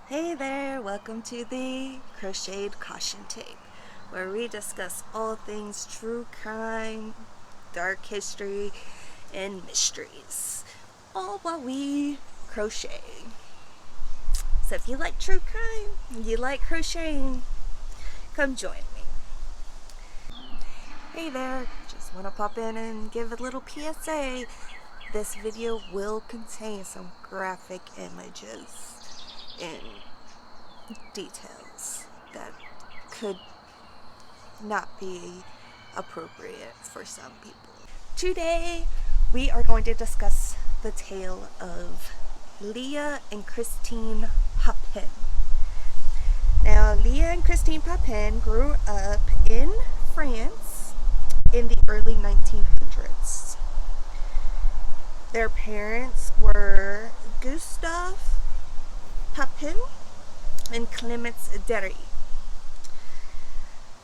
Hey there, welcome to the Crocheted Caution Tape, where we discuss all things true crime, dark history, and mysteries, all while we crochet. So if you like true crime, you like crocheting, come join me. Hey there, just want to pop in and give a little PSA. This video will contain some graphic images and details that could not be appropriate for some people. Today we are going to discuss the tale of Leah and Christine Papin. Now, Leah and Christine Papin grew up in France in the early 1900s. Their parents were Gustave Papin and Clemence Derry.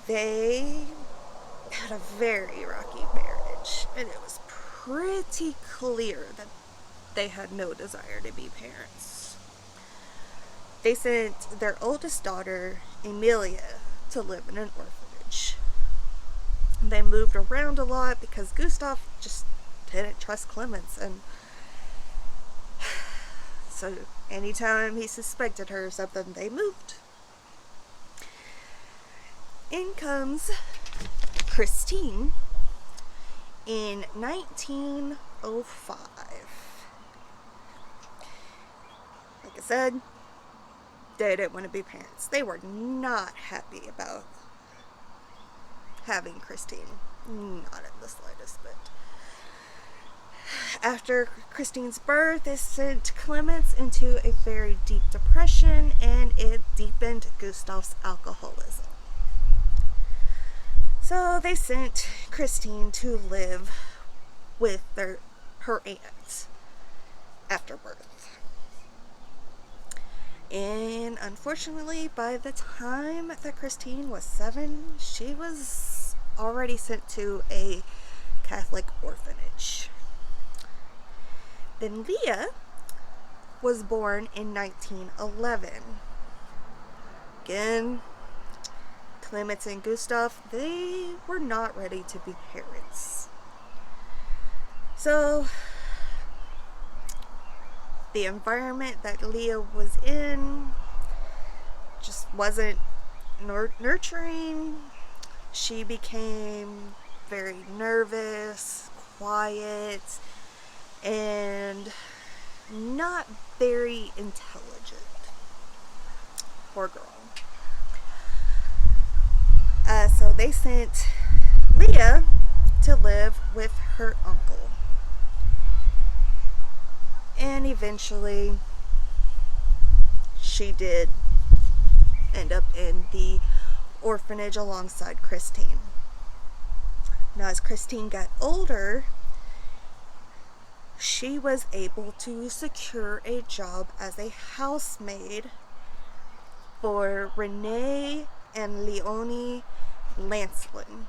They had a very rocky marriage, and it was pretty clear that they had no desire to be parents. They sent their oldest daughter, Emilia, to live in an orphanage. They moved around a lot because Gustave just didn't trust Clemence, and so anytime he suspected her or something, they moved. In comes Christine in 1905. Like I said, they didn't want to be parents. They were not happy about having Christine. Not in the slightest bit. After Christine's birth, it sent Clemence into a very deep depression, and it deepened Gustave's alcoholism. So they sent Christine to live with her aunt after birth. And unfortunately, by the time that Christine was 7, she was already sent to a Catholic orphanage. Then Leah was born in 1911. Again, Clemence and Gustave, they were not ready to be parents. So, the environment that Leah was in just wasn't nurturing. She became very nervous, quiet, and not very intelligent. Poor girl. So they sent Leah to live with her uncle. And eventually, she did end up in the orphanage alongside Christine. Now, as Christine got older, she was able to secure a job as a housemaid for Renee and Leonie Lancelins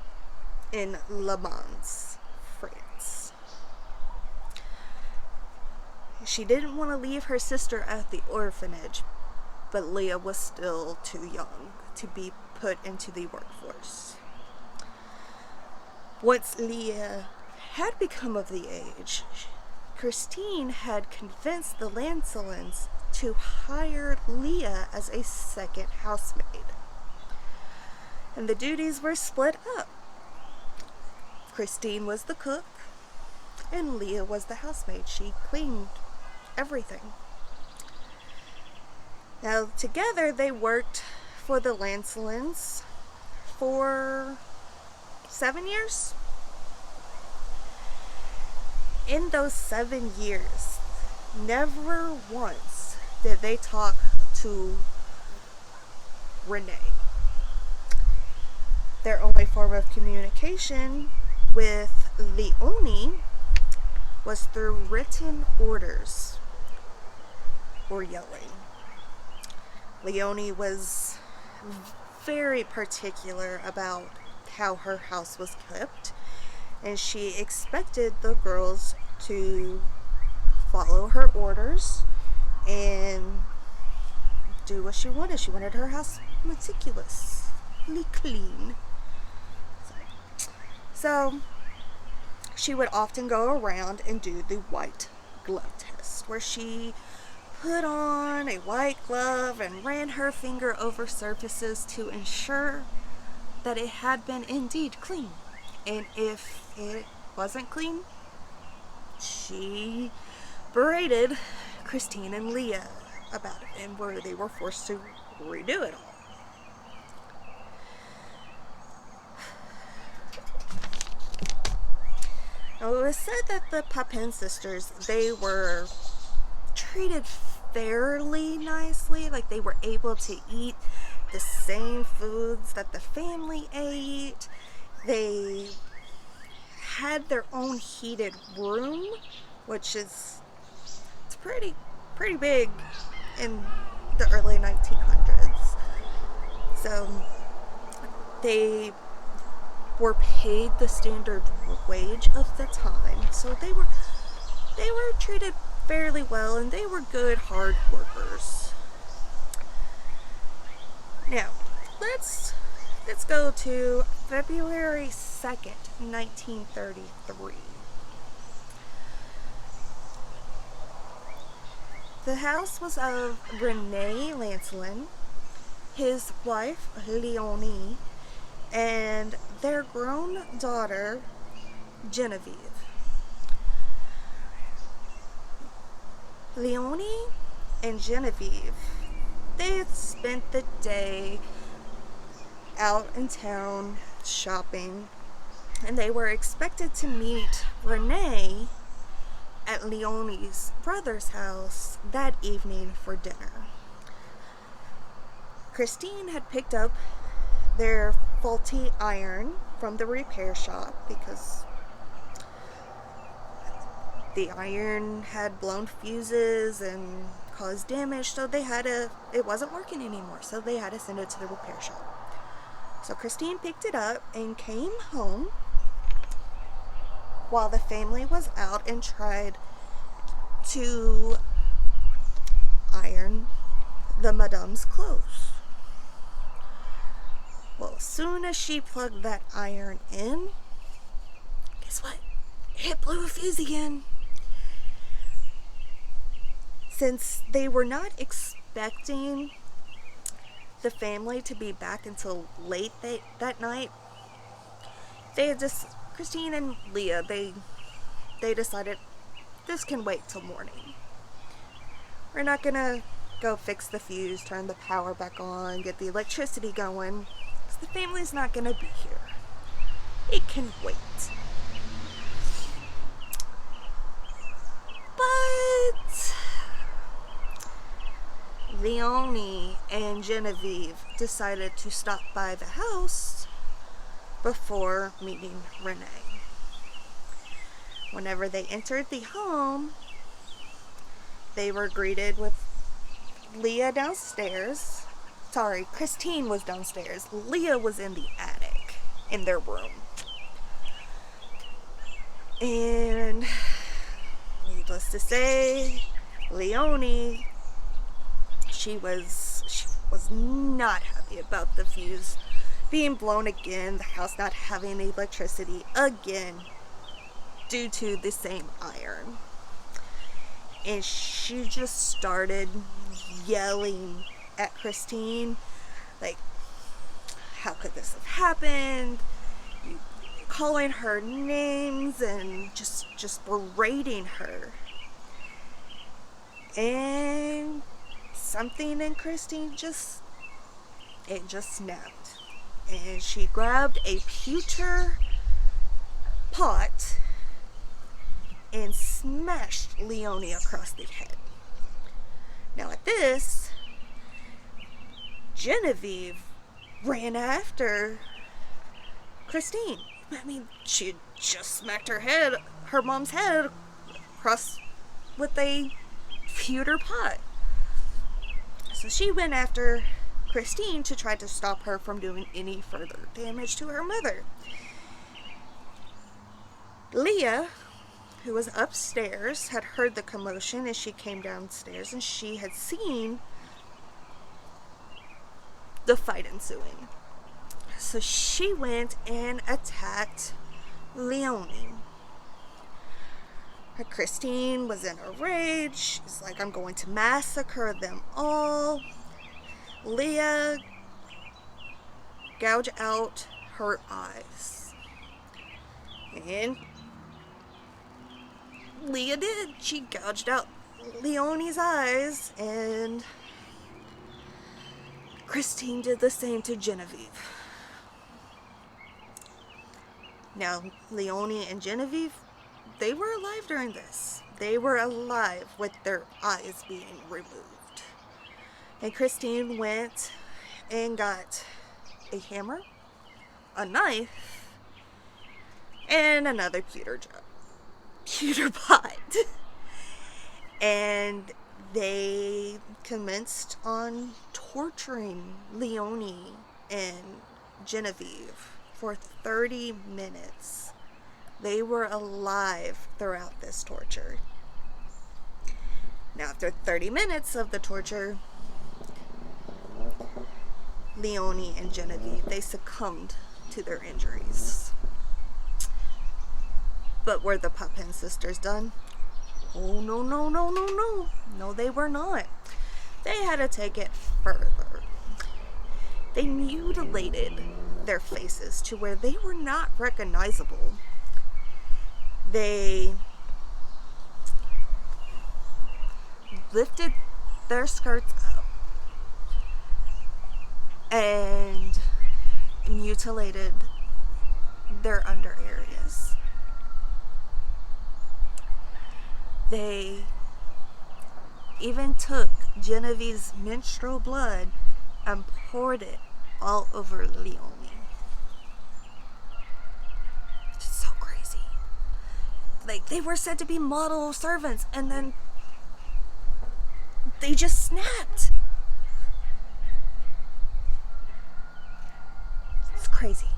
in Le Mans, France. She didn't want to leave her sister at the orphanage, but Leah was still too young to be put into the workforce. Once Leah had become of the age, Christine had convinced the Lancelins to hire Leah as a second housemaid. And the duties were split up. Christine was the cook, and Leah was the housemaid. She cleaned everything. Now, together they worked for the Lancelins for 7 years. In those 7 years, never once did they talk to Renee. Their only form of communication with Leonie was through written orders or yelling. Leonie was very particular about how her house was kept, and she expected the girls to follow her orders and do what she wanted. She wanted her house meticulously clean. So she would often go around and do the white glove test, where she put on a white glove and ran her finger over surfaces to ensure that it had been indeed clean. And if it wasn't clean, she berated Christine and Leah about it, and where they were forced to redo it all. Now, it was said that the Papin sisters, they were treated fairly nicely, like they were able to eat the same foods that the family ate. They had their own heated room, which is it's pretty big in the early 1900s. So they were paid the standard wage of the time, so they were treated fairly well, and they were good hard workers. Now let's go to February 2nd, 1933. The house was of Rene Lancelin, his wife Leonie, and their grown daughter Genevieve. Leonie and Genevieve, they had spent the day out in town shopping, and they were expected to meet Rene at Leonie's brother's house that evening for dinner. Christine had picked up their faulty iron from the repair shop because the iron had blown fuses and caused damage, so it wasn't working anymore, so they had to send it to the repair shop. So Christine picked it up and came home while the family was out and tried to iron the madame's clothes. Well, as soon as she plugged that iron in, guess what? It blew a fuse again. Since they were not expecting the family to be back until late that night, Christine and Leah, they decided this can wait till morning. We're not gonna go fix the fuse, turn the power back on, get the electricity going, because the family's not gonna be here. It can wait. But Leonie and Genevieve decided to stop by the house before meeting Rene. Whenever they entered the home, they were greeted with Leah downstairs. Sorry, Christine was downstairs. Leah was in the attic, in their room. And needless to say, Leonie, she was not happy about the fuse being blown again, the house not having electricity again due to the same iron. And she just started yelling at Christine, like, how could this have happened? Calling her names and just berating her. And something in Christine just snapped. And she grabbed a pewter pot and smashed Leonie across the head. Now at this, Genevieve ran after Christine. I mean, she had just smacked her mom's head across with a pewter pot. So she went after Christine to try to stop her from doing any further damage to her mother. Leah, who was upstairs, had heard the commotion as she came downstairs, and she had seen the fight ensuing. So she went and attacked Leonie. Christine was in a rage. She's like, I'm going to massacre them all. Leah gouged out her eyes. And Leah did. She gouged out Leonie's eyes, and Christine did the same to Genevieve. Now, Leonie and Genevieve, they were alive during this. They were alive with their eyes being removed. And Christine went and got a hammer, a knife, and another pewter pot. And they commenced on torturing Leonie and Genevieve for 30 minutes. They were alive throughout this torture. Now, after 30 minutes of the torture, Leonie and Genevieve, they succumbed to their injuries. But were the Papin sisters done? Oh, no. No, they were not. They had to take it further. They mutilated their faces to where they were not recognizable. They lifted their skirts up and mutilated their under areas. They even took Genevieve's menstrual blood and poured it all over Leonie. It's so crazy. Like, they were said to be model servants, and then they just snapped. It's crazy.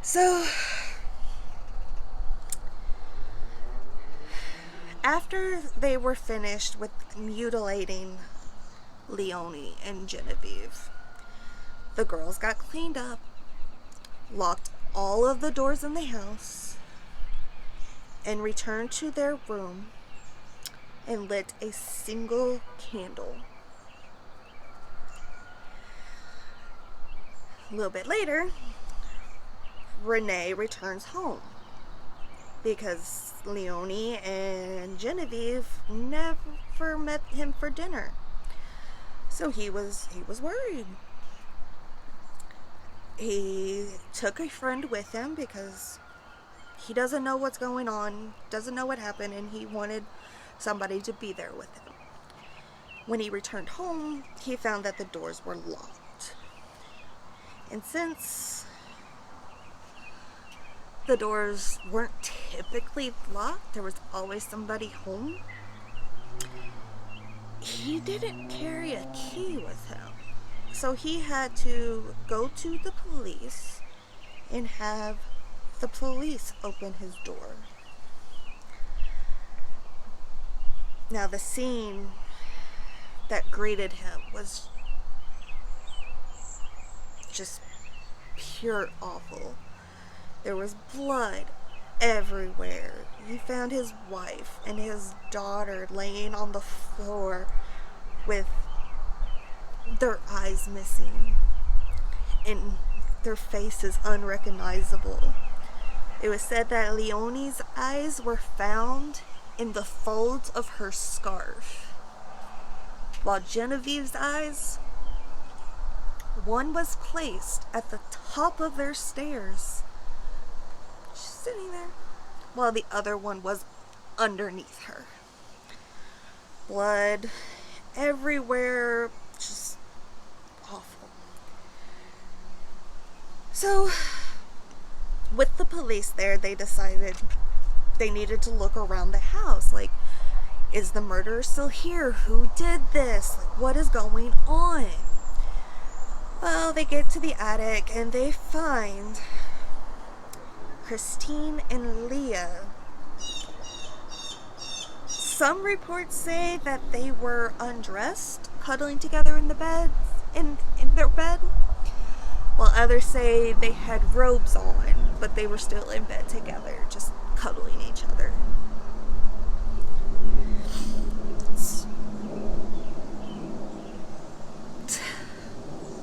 So, after they were finished with mutilating Leonie and Genevieve, the girls got cleaned up, locked all of the doors in the house, and returned to their room and lit a single candle. A little bit later, Renee returns home because Leonie and Genevieve never met him for dinner. So he was worried. He took a friend with him because he doesn't know what's going on, doesn't know what happened, and he wanted somebody to be there with him. When he returned home, he found that the doors were locked. And since the doors weren't typically locked, there was always somebody home, he didn't carry a key with him. So he had to go to the police and have the police open his door. Now, the scene that greeted him was just pure awful. There was blood everywhere. He found his wife and his daughter laying on the floor with their eyes missing and their faces unrecognizable. It was said that Leonie's eyes were found in the folds of her scarf, while Genevieve's eyes, one was placed at the top of their stairs, just sitting there, while the other one was underneath her. Blood everywhere, just awful. So, with the police there, they decided they needed to look around the house. Like, is the murderer still here? Who did this? Like, what is going on? Well, they get to the attic and they find Christine and Leah. Some reports say that they were undressed, cuddling together in the bed, in their bed, while others say they had robes on, but they were still in bed together, just cuddling each other.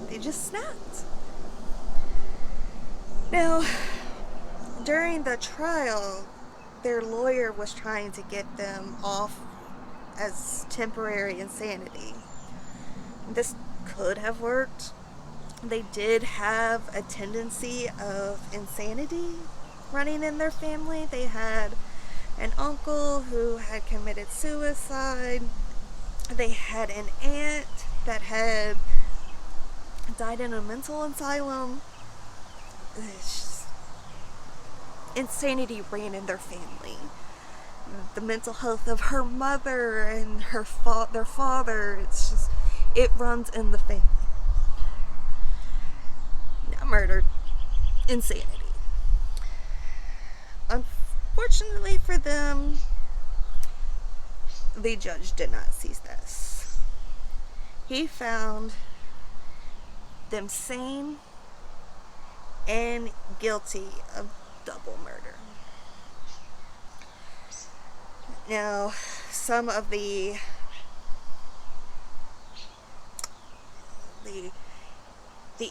They just snapped. Now, during the trial, their lawyer was trying to get them off as temporary insanity. This could have worked. They did have a tendency of insanity running in their family. They had an uncle who had committed suicide. They had an aunt that had died in a mental asylum. Insanity ran in their family. The mental health of her mother and their father, it runs in the family. Not murder, insanity. Unfortunately for them, the judge did not see this. He found them sane and guilty of double murder. Now, some of the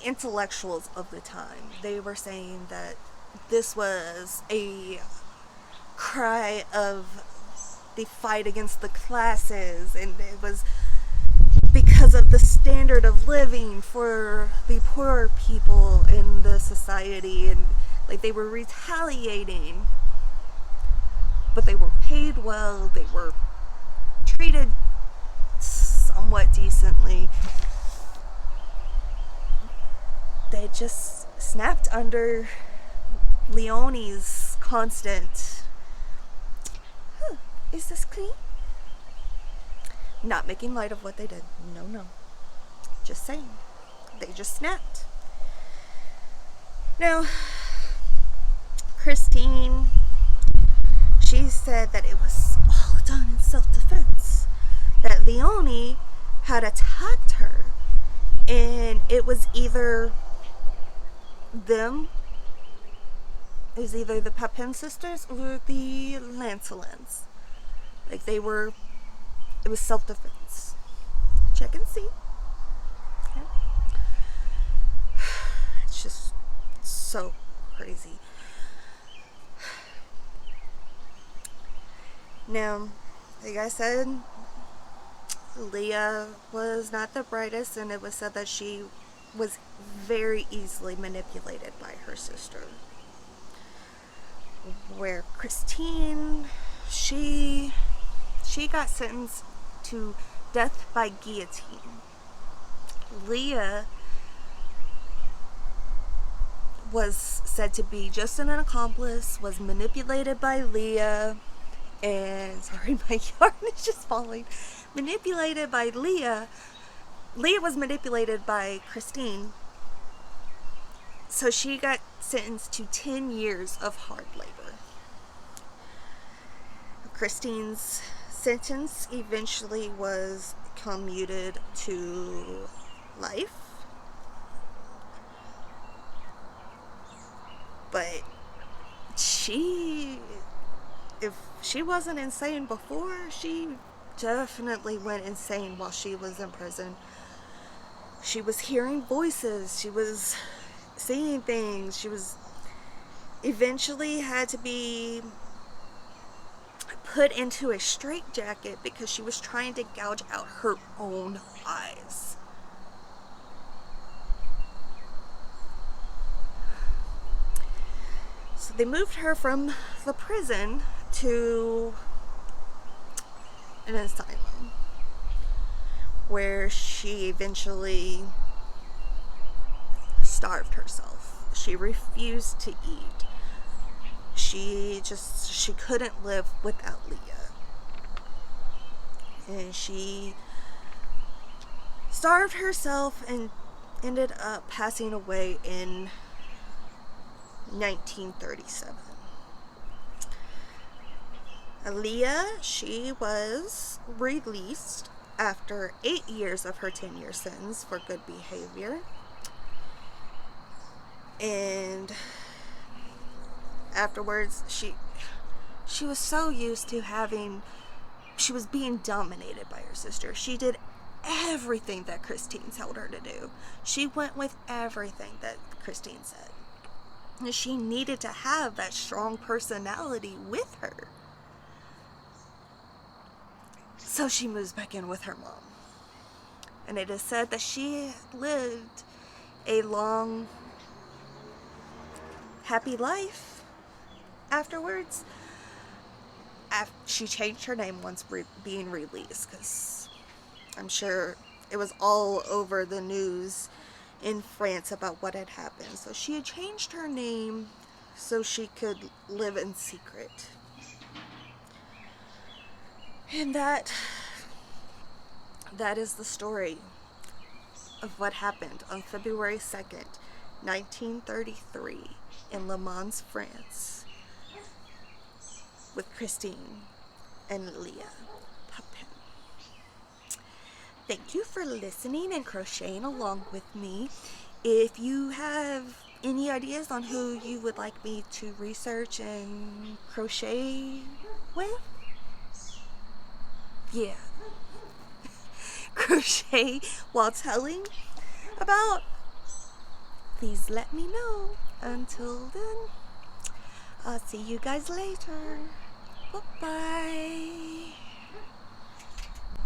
intellectuals of the time, they were saying that this was a cry of the fight against the classes, and it was because of the standard of living for the poorer people in the society, and like they were retaliating, but they were paid well, they were treated somewhat decently. They just snapped under Leonie's constant, is this clean? Not making light of what they did. No. Just saying. They just snapped. Now, Christine, she said that it was all done in self-defense. That Leonie had attacked her, and it was either the Papin sisters or the Lancelins. Like it was self-defense. Check and see. Okay. It's just so crazy. Now, like I said, Leah was not the brightest, and it was said that she was very easily manipulated by her sister. Where Christine, she got sentenced to death by guillotine. Leah was said to be just an accomplice, was manipulated by Leah, and sorry, my yarn is just falling. Manipulated by Leah. Leah was manipulated by Christine, so she got sentenced to 10 years of hard labor. Christine's sentence eventually was commuted to life, but if she wasn't insane before, she definitely went insane while she was in prison. She was hearing voices, she was seeing things, she was eventually had to be put into a straitjacket because she was trying to gouge out her own eyes. So they moved her from the prison to an asylum, where she eventually starved herself. She refused to eat. She couldn't live without Leah. And she starved herself and ended up passing away in 1937. Leah, she was released after 8 years of her 10-year sentence for good behavior. And afterwards, she was so used to she was being dominated by her sister. She did everything that Christine told her to do. She went with everything that Christine said. And she needed to have that strong personality with her. So she moves back in with her mom. And it is said that she lived a long, happy life afterwards. She changed her name once being released, because I'm sure it was all over the news in France about what had happened. So she had changed her name so she could live in secret. And that is the story of what happened on February 2nd, 1933 in Le Mans, France, with Christine and Leah Papin. Thank you for listening and crocheting along with me. If you have any ideas on who you would like me to research and crochet with, yeah, crochet while telling about, please let me know. Until then, I'll see you guys later. Bye-bye.